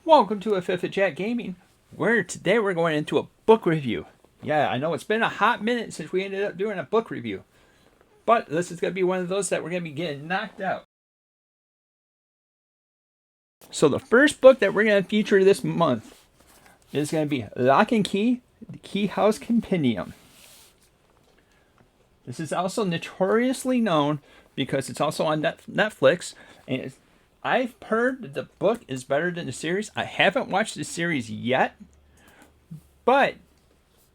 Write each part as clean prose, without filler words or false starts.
Welcome to a Fifth of Jack Gaming, where today we're going into a book review. Yeah, I know it's been a hot minute since we ended up doing a book review, but this is going to be one of those that we're going to be getting knocked out. So the first book that we're going to feature this month is going to be Locke and Key, the Keyhouse Compendium. This is also notoriously known because it's also on Netflix, and I've heard that the book is better than the series. I haven't watched the series yet, but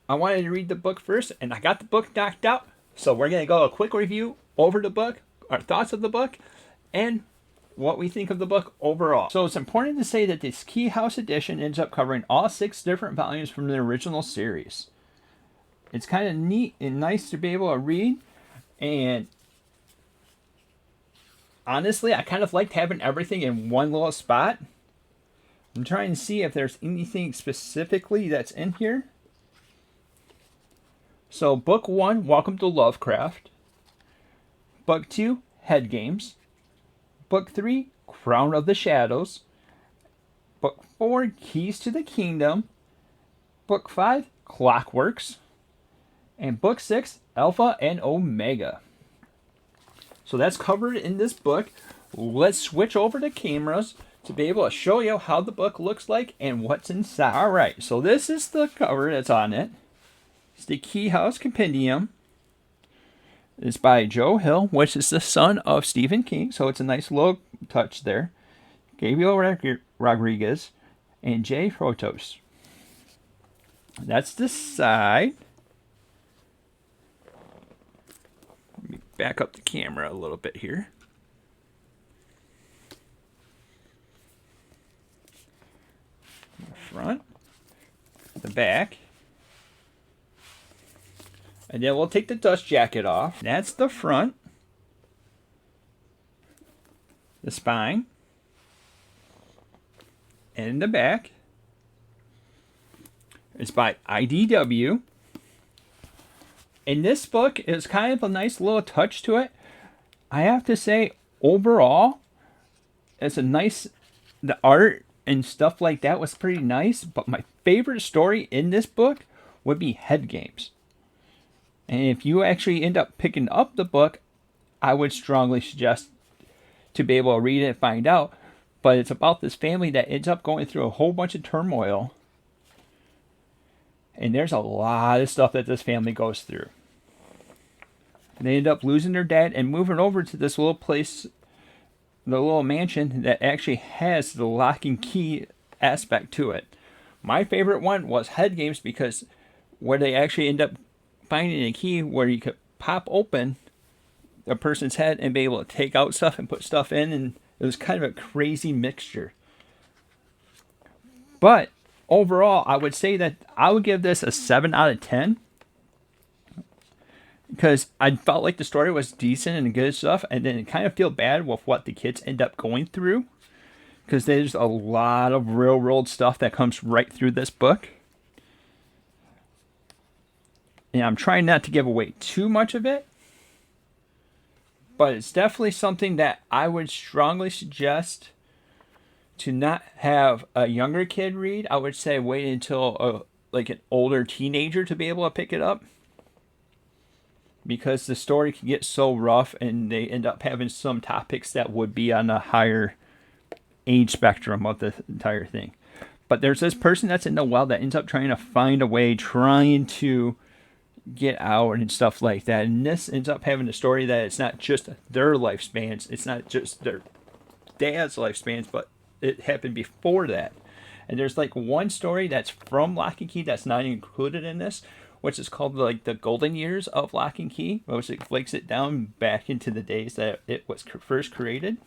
I wanted to read the book first, and I got the book knocked out. So we're going to go a quick review over the book, our thoughts of the book, and what we think of the book overall. So it's important to say that this Keyhouse edition ends up covering all 6 different volumes from the original series. It's kind of neat and nice to be able to read, and honestly, I kind of liked having everything in one little spot. I'm trying to see if there's anything specifically that's in here. So, Book 1, Welcome to Lovecraft. Book 2, Head Games. Book 3, Crown of the Shadows. Book 4, Keys to the Kingdom. Book 5, Clockworks. And Book 6, Alpha and Omega. So that's covered in this book. Let's switch over to cameras to be able to show you how the book looks like and what's inside. Alright, so this is the cover that's on it. It's the Keyhouse Compendium. It's by Joe Hill, which is the son of Stephen King, so it's a nice little touch there. Gabriel Rodriguez and Jay Protos. That's the side. Let me back up the camera a little bit here. The front, the back, and then we'll take the dust jacket off. That's the front, the spine, and the back. It's by IDW. And this book is kind of a nice little touch to it. I have to say, overall, it's a nice, the art and stuff like that was pretty nice. But my favorite story in this book would be Head Games. And if you actually end up picking up the book, I would strongly suggest to be able to read it and find out. But it's about this family that ends up going through a whole bunch of turmoil. And there's a lot of stuff that this family goes through. And they end up losing their dad and moving over to this little place, the little mansion that actually has the lock and key aspect to it. My favorite one was Head Games because where they actually end up finding a key where you could pop open a person's head and be able to take out stuff and put stuff in. And it was kind of a crazy mixture. But overall, I would say that I would give this a 7 out of 10. Because I felt like the story was decent and good stuff. And then I kind of feel bad with what the kids end up going through. Because there's a lot of real world stuff that comes right through this book. And I'm trying not to give away too much of it. But it's definitely something that I would strongly suggest to not have a younger kid read. I would say wait until like an older teenager to be able to pick it up. Because the story can get so rough and they end up having some topics that would be on the higher age spectrum of the entire thing. But there's this person that's in the well that ends up trying to find a way, trying to get out and stuff like that. And this ends up having a story that it's not just their lifespans. It's not just their dad's lifespans, but it happened before that. And there's like one story that's from Locke and Key that's not included in this, which is called like the golden years of Locke and Key, which it breaks it down back into the days that it was first created.